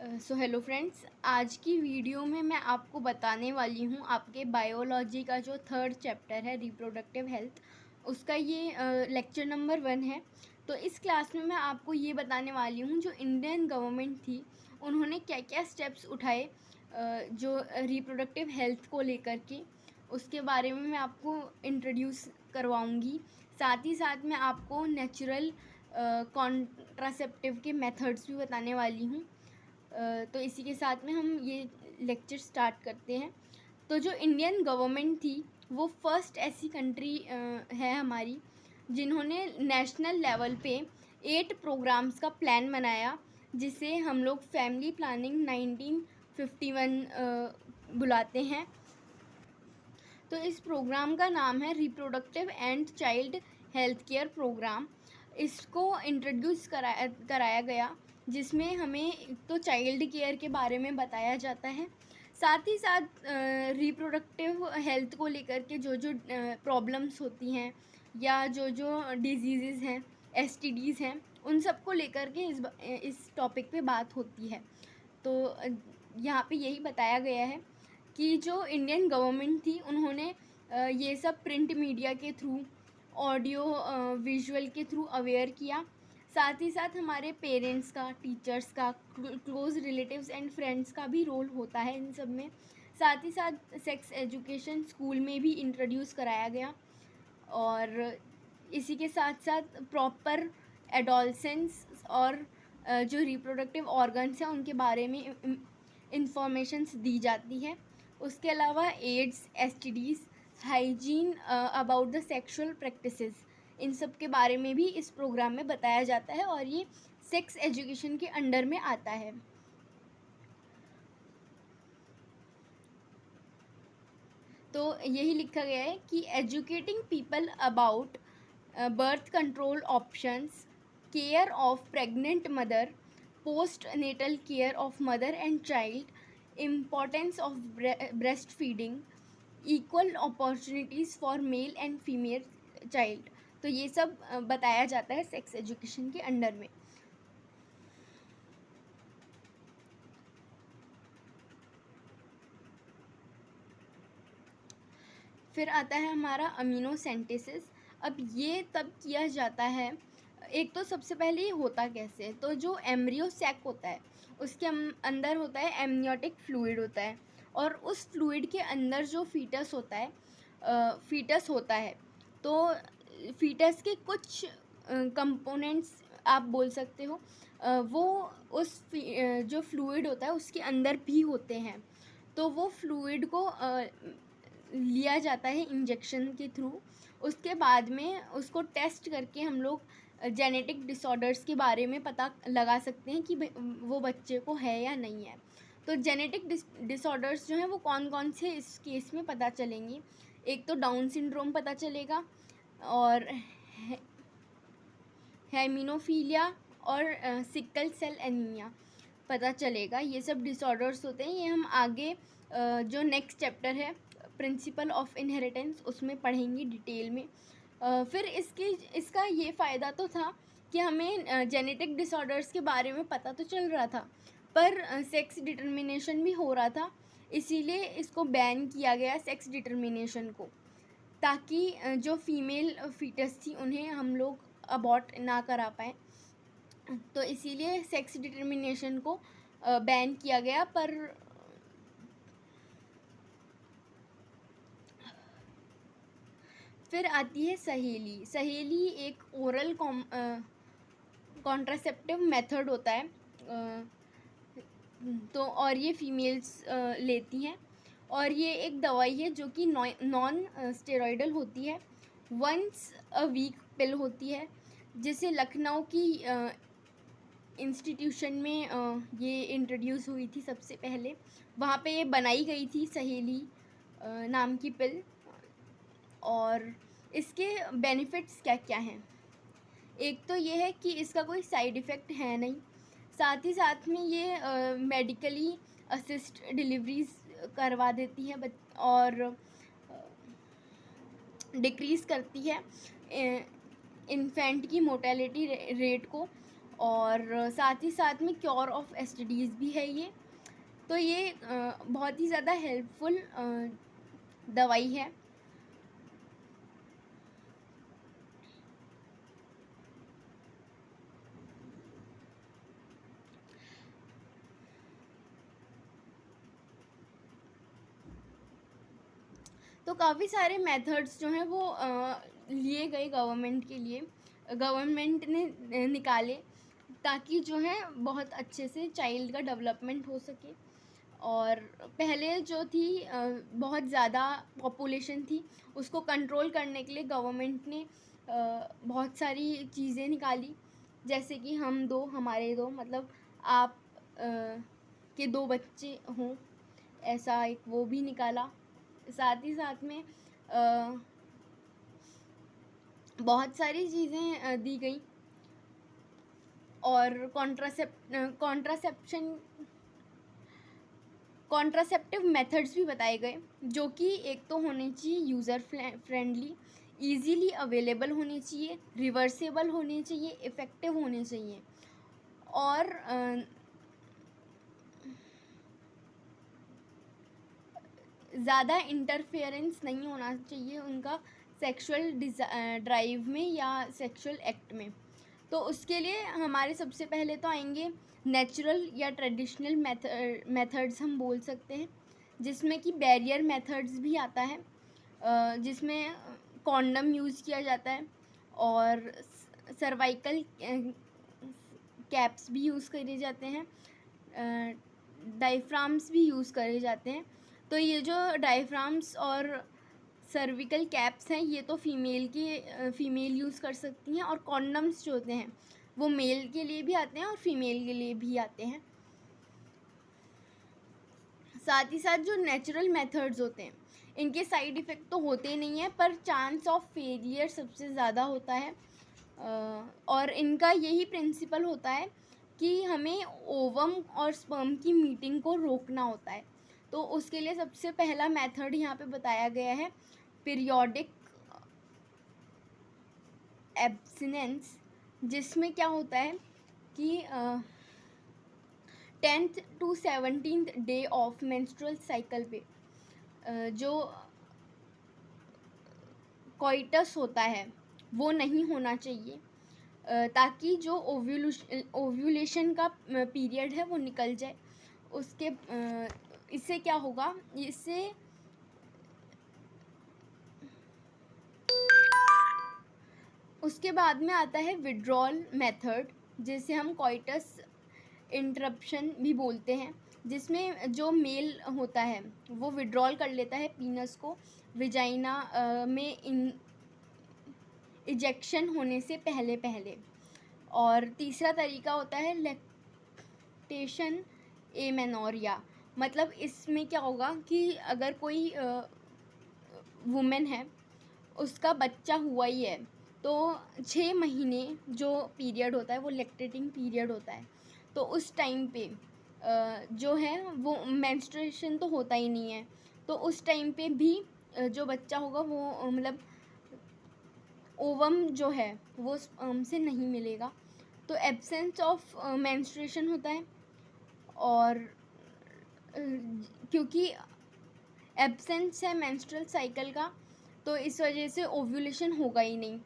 So hello friends, आज की video में मैं आपको बताने वाली हूँ आपके बायोलॉजी का जो थर्ड चैप्टर है रिप्रोडक्टिव हेल्थ, उसका ये लेक्चर नंबर 1 है। तो इस क्लास में मैं आपको ये बताने वाली हूँ जो इंडियन गवर्नमेंट थी उन्होंने क्या क्या स्टेप्स उठाए जो रिप्रोडक्टिव हेल्थ को लेकर के, उसके बारे में मैं आपको इंट्रोड्यूस करवाऊँगी। साथ ही साथ मैं आपको नेचुरल कॉन्ट्रासेप्टिव के मेथड्स भी बताने वाली हूँ। तो इसी के साथ में हम ये लेक्चर स्टार्ट करते हैं। तो जो इंडियन गवर्नमेंट थी वो फर्स्ट ऐसी कंट्री है हमारी जिन्होंने नेशनल लेवल पे 8 प्रोग्राम्स का प्लान बनाया, जिसे हम लोग फैमिली प्लानिंग 1951 बुलाते हैं। तो इस प्रोग्राम का नाम है reproductive and child health care program. इसको इंट्रोड्यूस कराया गया, जिसमें हमें एक तो चाइल्ड केयर के बारे में बताया जाता है, साथ ही साथ रिप्रोडक्टिव हेल्थ को लेकर के जो जो प्रॉब्लम्स होती हैं या जो जो डिजीज़ हैं, एसटीडीज़ हैं, उन सब को लेकर के इस टॉपिक पे बात होती है। तो यहाँ पे यही बताया गया है कि जो इंडियन गवर्नमेंट थी उन्होंने ये सब प्रिंट मीडिया के थ्रू, ऑडियो विजुअल के थ्रू अवेयर किया। साथ ही साथ हमारे पेरेंट्स का, टीचर्स का, क्लोज रिलेटिव्स एंड फ्रेंड्स का भी रोल होता है इन सब में। साथ ही साथ सेक्स एजुकेशन स्कूल में भी इंट्रोड्यूस कराया गया, और इसी के साथ साथ प्रॉपर एडोलसेंस और जो रिप्रोडक्टिव ऑर्गन्स हैं उनके बारे में इंफॉर्मेशंस दी जाती है। उसके अलावा AIDS, STDs, hygiene about the sexual practices, इन सब के बारे में भी इस प्रोग्राम में बताया जाता है, और ये सेक्स एजुकेशन के अंडर में आता है। तो यही लिखा गया है कि educating people about birth control options, care of pregnant mother, postnatal care of mother and child, importance of breastfeeding, equal opportunities for male and female child. तो ये सब बताया जाता है सेक्स एजुकेशन के अंडर में। फिर आता है हमारा अमीनोसेंटेसिस। अब ये तब किया जाता है, एक तो सबसे पहले ये होता कैसे है, तो जो एम्ब्रियो सैक होता है उसके अंदर होता है एमनियोटिक फ्लूइड होता है, और उस फ्लूइड के अंदर जो फीटस होता है, तो फीटस के कुछ कंपोनेंट्स आप बोल सकते हो, वो उस जो फ्लूइड होता है उसके अंदर भी होते हैं। तो वो फ्लूइड को लिया जाता है इंजेक्शन के थ्रू। उसके बाद में उसको टेस्ट करके हम लोग जेनेटिक डिसऑर्डर्स के बारे में पता लगा सकते हैं कि वो बच्चे को है या नहीं है। तो जेनेटिक डिसऑर्डर्स जो हैं वो कौन कौन से इस केस में पता चलेंगी, एक तो डाउन सिंड्रोम पता चलेगा, और हेमिनोफीलिया, और सिकल सेल एनीमिया पता चलेगा। ये सब डिसऑर्डर्स होते हैं, ये हम आगे जो नेक्स्ट चैप्टर है प्रिंसिपल ऑफ इनहेरिटेंस उसमें पढ़ेंगे डिटेल में। फिर इसका ये फ़ायदा तो था कि हमें जेनेटिक डिसऑर्डर्स के बारे में पता तो चल रहा था, पर सेक्स डिटर्मिनेशन भी हो रहा था, इसीलिए इसको बैन किया गया सेक्स डिटर्मिनेशन को, ताकि जो फीमेल फीटस थी उन्हें हम लोग अबॉर्ट ना करा पाएँ। तो इसीलिए सेक्स डिटर्मिनेशन को बैन किया गया। पर फिर आती है सहेली। सहेली एक ओरल कॉन्ट्रासेप्टिव मेथड होता है, तो और ये फीमेल्स लेती हैं, और ये एक दवाई है जो कि नॉन स्टेरॉइडल होती है, वंस अ वीक पिल होती है, जिसे लखनऊ की इंस्टीट्यूशन में ये इंट्रोड्यूस हुई थी सबसे पहले। वहाँ पे ये बनाई गई थी सहेली नाम की पिल। और इसके बेनिफिट्स क्या क्या हैं, एक तो ये है कि इसका कोई साइड इफ़ेक्ट है नहीं, साथ ही साथ में ये मेडिकली असिस्ट डिलीवरीज करवा देती है, और डिक्रीज़ करती है इन्फेंट की मोर्टेलिटी रेट को, और साथ ही साथ में क्योर ऑफ एसटीडीज़ भी है ये। तो ये बहुत ही ज़्यादा हेल्पफुल दवाई है। तो काफ़ी सारे मेथड्स जो हैं वो लिए गए गवर्नमेंट के लिए, गवर्नमेंट ने निकाले, ताकि जो है बहुत अच्छे से चाइल्ड का डेवलपमेंट हो सके। और पहले जो थी बहुत ज़्यादा पॉपुलेशन थी, उसको कंट्रोल करने के लिए गवर्नमेंट ने बहुत सारी चीज़ें निकाली, जैसे कि हम दो हमारे दो, मतलब आप के दो बच्चे हों, ऐसा एक वो भी निकाला। साथ ही साथ में बहुत सारी चीज़ें दी गई, और कॉन्ट्रासेप्टिव मेथड्स भी बताए गए, जो कि एक तो होने चाहिए यूज़र फ्रेंडली, इजीली अवेलेबल होने चाहिए, रिवर्सेबल होने चाहिए, इफ़ेक्टिव होने चाहिए, और ज़्यादा इंटरफेरेंस नहीं होना चाहिए उनका सेक्सुअल ड्राइव में या सेक्सुअल एक्ट में। तो उसके लिए हमारे सबसे पहले तो आएंगे नेचुरल या ट्रेडिशनल मेथड्स हम बोल सकते हैं, जिसमें कि बैरियर मेथड्स भी आता है, जिसमें कॉन्डम यूज़ किया जाता है, और सर्वाइकल कैप्स भी यूज़ करे जाते हैं, डायफ्राम्स भी यूज़ करे जाते हैं। तो ये जो डायफ्राम्स और सर्विकल कैप्स हैं, ये तो फीमेल यूज़ कर सकती हैं, और कॉन्डम्स जो होते हैं वो मेल के लिए भी आते हैं और फीमेल के लिए भी आते हैं। साथ ही साथ जो नेचुरल मेथड्स होते हैं, इनके साइड इफ़ेक्ट तो होते नहीं हैं, पर चांस ऑफ फेलियर सबसे ज़्यादा होता है। और इनका यही प्रिंसिपल होता है कि हमें ओवम और स्पर्म की मीटिंग को रोकना होता है। तो उसके लिए सबसे पहला मेथड यहाँ पे बताया गया है पीरियोडिक एब्सिनेंस, जिसमें क्या होता है कि 10th to 17th day of menstrual cycle पे जो कोइटस होता है वो नहीं होना चाहिए, ताकि जो ओव्यूलेशन का पीरियड है वो निकल जाए। उसके इससे क्या होगा, इससे उसके बाद में आता है विड्रॉल मेथड, जिसे हम कोइटस इंटरप्शन भी बोलते हैं, जिसमें जो मेल होता है वो विड्रॉल कर लेता है पीनस को विजाइना में इजेक्शन होने से पहले पहले। और तीसरा तरीका होता है लैक्टेशन एमेनोरिया, मतलब इसमें क्या होगा कि अगर कोई वुमेन है, उसका बच्चा हुआ ही है, तो 6 महीने जो पीरियड होता है वो लैक्टेटिंग पीरियड होता है। तो उस टाइम पे जो है वो मेंस्ट्रुएशन तो होता ही नहीं है, तो उस टाइम पे भी जो बच्चा होगा वो मतलब ओवम जो है वो स्पर्म से नहीं मिलेगा। तो एब्सेंस ऑफ मेंस्ट्रुएशन होता है, और क्योंकि एब्सेंस है मेंस्ट्रुअल साइकिल का, तो इस वजह से ओव्यूलेशन होगा ही नहीं।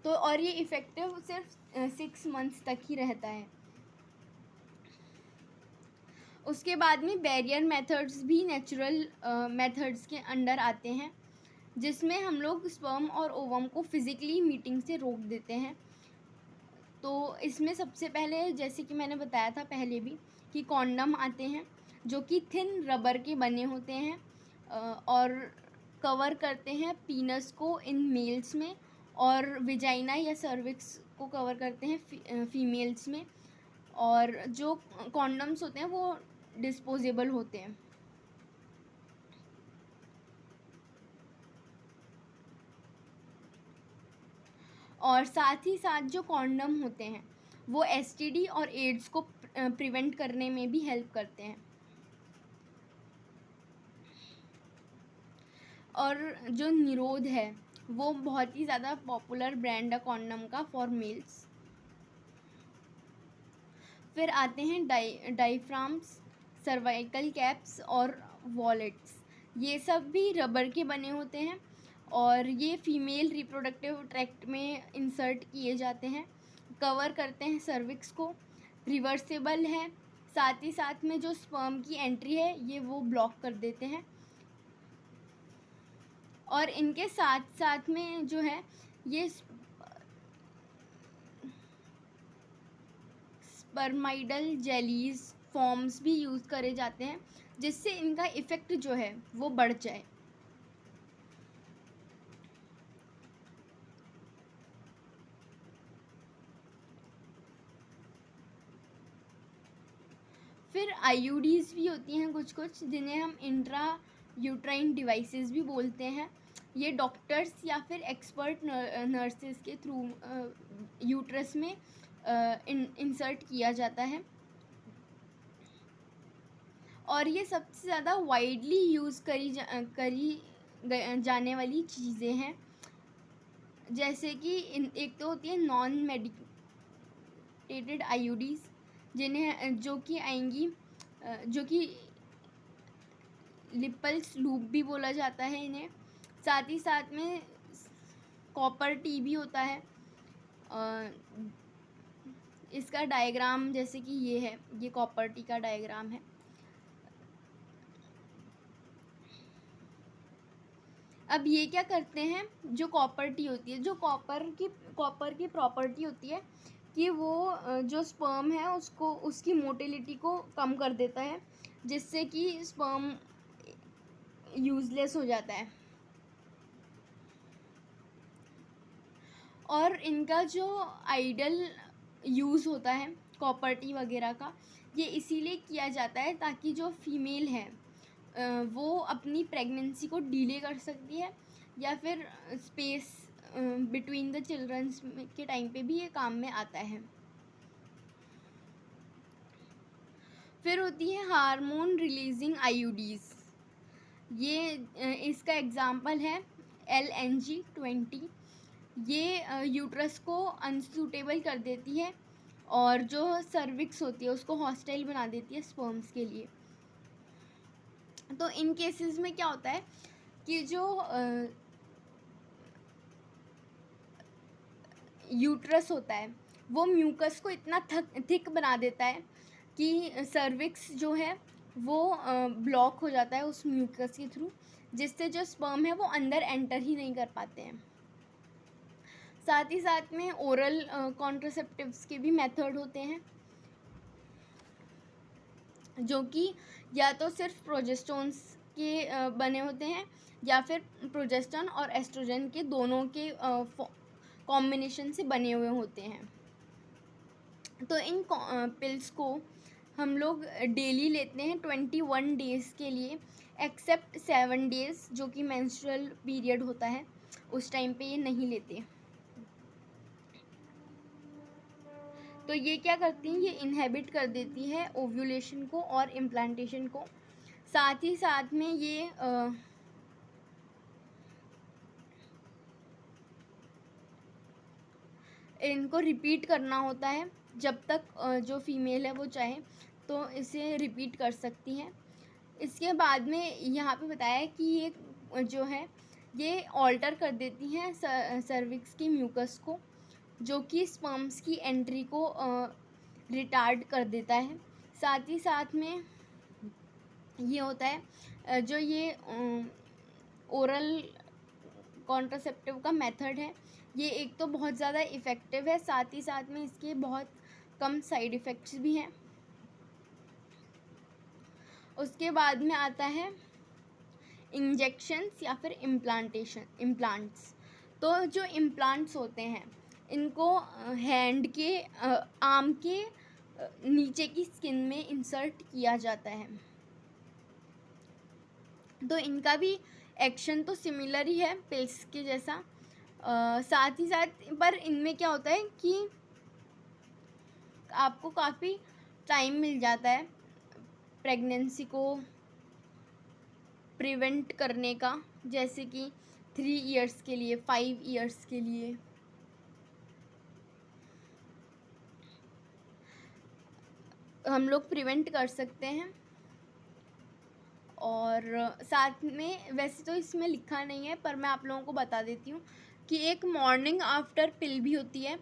तो और ये इफ़ेक्टिव सिर्फ 6 मंथ्स तक ही रहता है। उसके बाद में बैरियर मेथड्स भी नेचुरल मेथड्स के अंडर आते हैं, जिसमें हम लोग स्पर्म और ओवम को फिज़िकली मीटिंग से रोक देते हैं। तो इसमें सबसे पहले, जैसे कि मैंने बताया था पहले भी, कि कॉन्डम आते हैं, जो कि थिन रबर के बने होते हैं, और कवर करते हैं पीनस को इन मेल्स में, और विजाइना या सर्विक्स को कवर करते हैं फीमेल्स में। और जो कॉन्डम्स होते हैं वो डिस्पोजेबल होते हैं। और साथ ही साथ जो कॉन्डम होते हैं वो एसटीडी और एड्स को प्रिवेंट करने में भी हेल्प करते हैं। और जो निरोध है वो बहुत ही ज़्यादा पॉपुलर ब्रांड है कॉन्डम का फॉर मेल्स। फिर आते हैं डायफ्राम्स, सर्वाइकल कैप्स और वॉलेट्स। ये सब भी रबर के बने होते हैं और ये फीमेल रिप्रोडक्टिव ट्रैक्ट में इंसर्ट किए जाते हैं, कवर करते हैं सर्विक्स को, रिवर्सेबल है, साथ ही साथ में जो स्पर्म की एंट्री है ये वो ब्लॉक कर देते हैं। और इनके साथ साथ में जो है ये स्पर्माइडल जेलीज फॉर्म्स भी यूज़ करे जाते हैं, जिससे इनका इफ़ेक्ट जो है वो बढ़ जाए। फिर आईयूडीज भी होती हैं कुछ कुछ, जिन्हें हम इंट्रा यूट्राइन डिवाइसेस भी बोलते हैं। ये डॉक्टर्स या फिर एक्सपर्ट नर्सेस के थ्रू यूट्रस में इंसर्ट किया जाता है और ये सबसे ज़्यादा वाइडली यूज़ करी जाने वाली चीज़ें हैं। जैसे कि एक तो होती है नॉन मेडिकेटेड आईयूडीज, जिन्हें जो कि आएंगी, जो कि लिपल्स लूप भी बोला जाता है इन्हें। साथ ही साथ में कॉपर टी भी होता है। इसका डायग्राम जैसे कि ये है, ये कॉपर टी का डायग्राम है। अब ये क्या करते हैं, जो कॉपर टी होती है, जो कॉपर की प्रॉपर्टी होती है कि वो जो स्पर्म है उसको, उसकी मोटिलिटी को कम कर देता है, जिससे कि स्पर्म यूज़लेस हो जाता है। और इनका जो आइडल यूज़ होता है कॉपर टी वगैरह का, ये इसीलिए किया जाता है ताकि जो फीमेल है वो अपनी प्रेगनेंसी को डिले कर सकती है, या फिर स्पेस बिटवीन द चिल्ड्रंस के टाइम पे भी ये काम में आता है। फिर होती है हार्मोन रिलीजिंग आईयूडीज। ये इसका एग्जांपल है LNG-20। ये यूट्रस को अनसूटेबल कर देती है और जो सर्विक्स होती है उसको हॉस्टाइल बना देती है स्पर्म्स के लिए। तो इन केसेस में क्या होता है कि जो यूट्रस होता है वो म्यूकस को इतना थिक बना देता है कि सर्विक्स जो है वो ब्लॉक हो जाता है उस म्यूकस के थ्रू, जिससे जो स्पर्म है वो अंदर एंटर ही नहीं कर पाते हैं। साथ ही साथ में ओरल कॉन्ट्रासेप्टिव्स के भी मेथड होते हैं, जो कि या तो सिर्फ प्रोजेस्टोन्स के बने होते हैं या फिर प्रोजेस्टेरोन और एस्ट्रोजन के दोनों के कॉम्बिनेशन से बने हुए होते हैं। तो इन पिल्स को हम लोग डेली लेते हैं 21 डेज़ के लिए, एक्सेप्ट 7 डेज़ जो कि मेंस्ट्रुअल पीरियड होता है, उस टाइम पे ये नहीं लेते। तो ये क्या करती हैं, ये इनहेबिट कर देती है ओव्यूलेशन को और इम्प्लांटेशन को। साथ ही साथ में ये इनको रिपीट करना होता है, जब तक जो फीमेल है वो चाहे तो इसे रिपीट कर सकती हैं। इसके बाद में यहाँ पे बताया है कि ये जो है ये ऑल्टर कर देती हैं सर्विक्स की म्यूकस को, जो कि स्पर्म्स की एंट्री को रिटार्ड कर देता है। साथ ही साथ में ये होता है जो ये ओरल कॉन्ट्रासेप्टिव का मेथड है, ये एक तो बहुत ज़्यादा इफ़ेक्टिव है, साथ ही साथ में इसके बहुत कम साइड इफ़ेक्ट्स भी हैं। उसके बाद में आता है इंजेक्शंस या फिर इम्प्लांट्स। तो जो इम्प्लांट्स होते हैं इनको हैंड के आर्म के नीचे की स्किन में इंसर्ट किया जाता है। तो इनका भी एक्शन तो सिमिलर ही है पिल्स के जैसा। साथ ही साथ पर इनमें क्या होता है कि आपको काफ़ी टाइम मिल जाता है प्रेगनेंसी को प्रिवेंट करने का, जैसे कि 3 इयर्स के लिए, 5 इयर्स के लिए। हम लोग प्रिवेंट कर सकते हैं। और साथ में, वैसे तो इसमें लिखा नहीं है पर मैं आप लोगों को बता देती हूँ कि एक मॉर्निंग आफ्टर पिल भी होती है,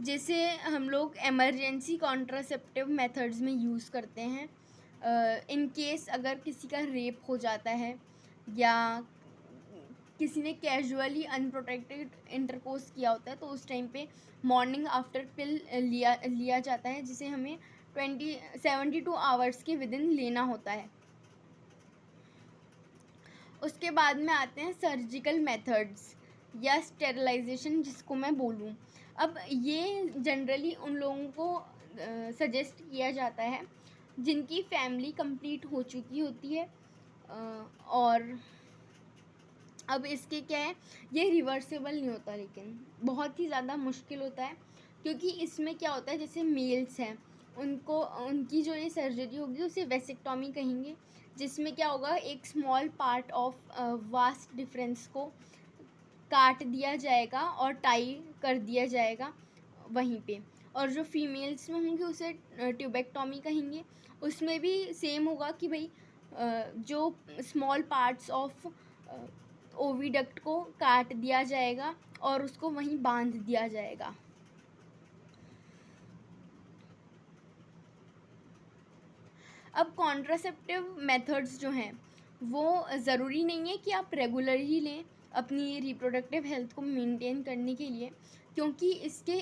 जिसे हम लोग इमरजेंसी कॉन्ट्रासेप्टिव मेथड्स में यूज़ करते हैं। इन केस अगर किसी का रेप हो जाता है या किसी ने कैजुअली अनप्रोटेक्टेड इंटरकोर्स किया होता है, तो उस टाइम पे मॉर्निंग आफ्टर पिल लिया जाता है, जिसे हमें 72 आवर्स के विद इन लेना होता है। उसके बाद में आते हैं सर्जिकल मेथड्स या स्टेरिलाइजेशन, जिसको मैं बोलूँ। अब ये जनरली उन लोगों को सजेस्ट किया जाता है जिनकी फैमिली कंप्लीट हो चुकी होती है। और अब इसके क्या है, ये रिवर्सेबल नहीं होता, लेकिन बहुत ही ज़्यादा मुश्किल होता है, क्योंकि इसमें क्या होता है, जैसे मेल्स हैं उनको, उनकी जो ये सर्जरी होगी उसे वेसेक्टॉमी कहेंगे, जिसमें क्या होगा, एक small part of vast difference को काट दिया जाएगा और टाई कर दिया जाएगा वहीं पे। और जो फीमेल्स में होंगी उसे ट्यूबेक्टॉमी कहेंगे। उसमें भी सेम होगा कि भाई जो स्मॉल पार्ट्स ऑफ ओविडक्ट को काट दिया जाएगा और उसको वहीं बांध दिया जाएगा। अब कॉन्ट्रासेप्टिव मेथड्स जो हैं वो ज़रूरी नहीं है कि आप रेगुलर ही लें अपनी रिप्रोडक्टिव हेल्थ को मेंटेन करने के लिए, क्योंकि इसके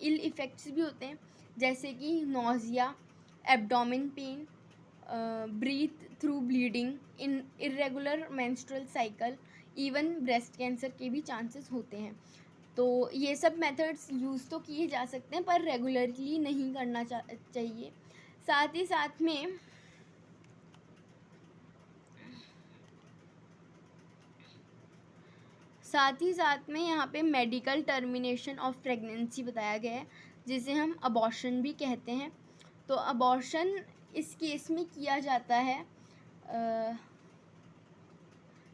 इल इफ़ेक्ट्स भी होते हैं, जैसे कि nausea, abdomen pain, breakthrough bleeding, irregular menstrual cycle, even breast cancer के भी चांसेस होते हैं। तो ये सब मेथड्स यूज़ तो किए जा सकते हैं पर रेगुलरली नहीं करना चाहिए। साथ ही साथ में यहाँ पे मेडिकल टर्मिनेशन ऑफ प्रेगनेंसी बताया गया है, जिसे हम अबॉर्शन भी कहते हैं। तो अबॉर्शन इस केस में किया जाता है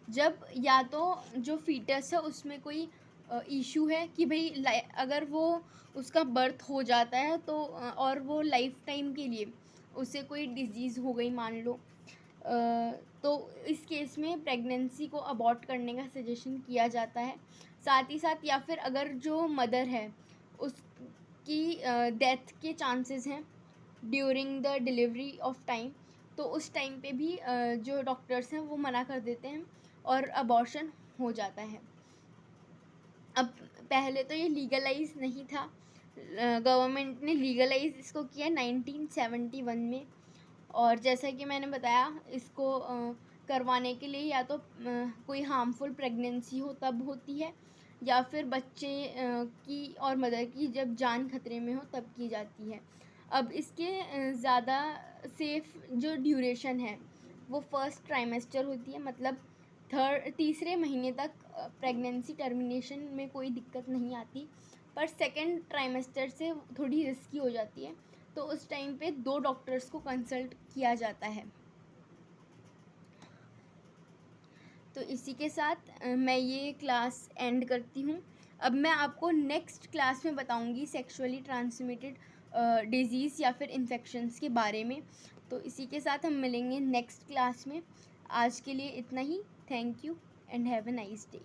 जब या तो जो फीटस है उसमें कोई इशू है कि भाई अगर वो उसका बर्थ हो जाता है तो और वो लाइफ टाइम के लिए उसे कोई डिजीज़ हो गई मान लो, तो इस केस में प्रेगनेंसी को अबॉर्ट करने का सजेशन किया जाता है। साथ ही साथ, या फिर अगर जो मदर है उसकी डेथ के चांसेस हैं during the delivery of time, तो उस टाइम पे भी जो डॉक्टर्स हैं वो मना कर देते हैं और अबॉर्शन हो जाता है। अब पहले तो ये लीगलाइज नहीं था, गवर्नमेंट ने लीगलाइज इसको किया 1971 में। और जैसा कि मैंने बताया, इसको करवाने के लिए या तो कोई हार्मफुल प्रेगनेंसी हो तब होती है, या फिर बच्चे की और मदर की जब जान खतरे में हो तब की जाती है। अब इसके ज़्यादा सेफ जो ड्यूरेशन है वो फर्स्ट ट्राइमेस्टर होती है, मतलब तीसरे महीने तक प्रेगनेंसी टर्मिनेशन में कोई दिक्कत नहीं आती, पर सेकेंड ट्राइमेस्टर से थोड़ी रिस्की हो जाती है, तो उस टाइम पे 2 डॉक्टर्स को कंसल्ट किया जाता है। तो इसी के साथ मैं ये क्लास एंड करती हूँ। अब मैं आपको नेक्स्ट क्लास में बताऊँगी सेक्सुअली ट्रांसमिटेड डिजीज़ या फिर इन्फेक्शंस के बारे में। तो इसी के साथ हम मिलेंगे नेक्स्ट क्लास में। आज के लिए इतना ही। Thank you and have a nice day.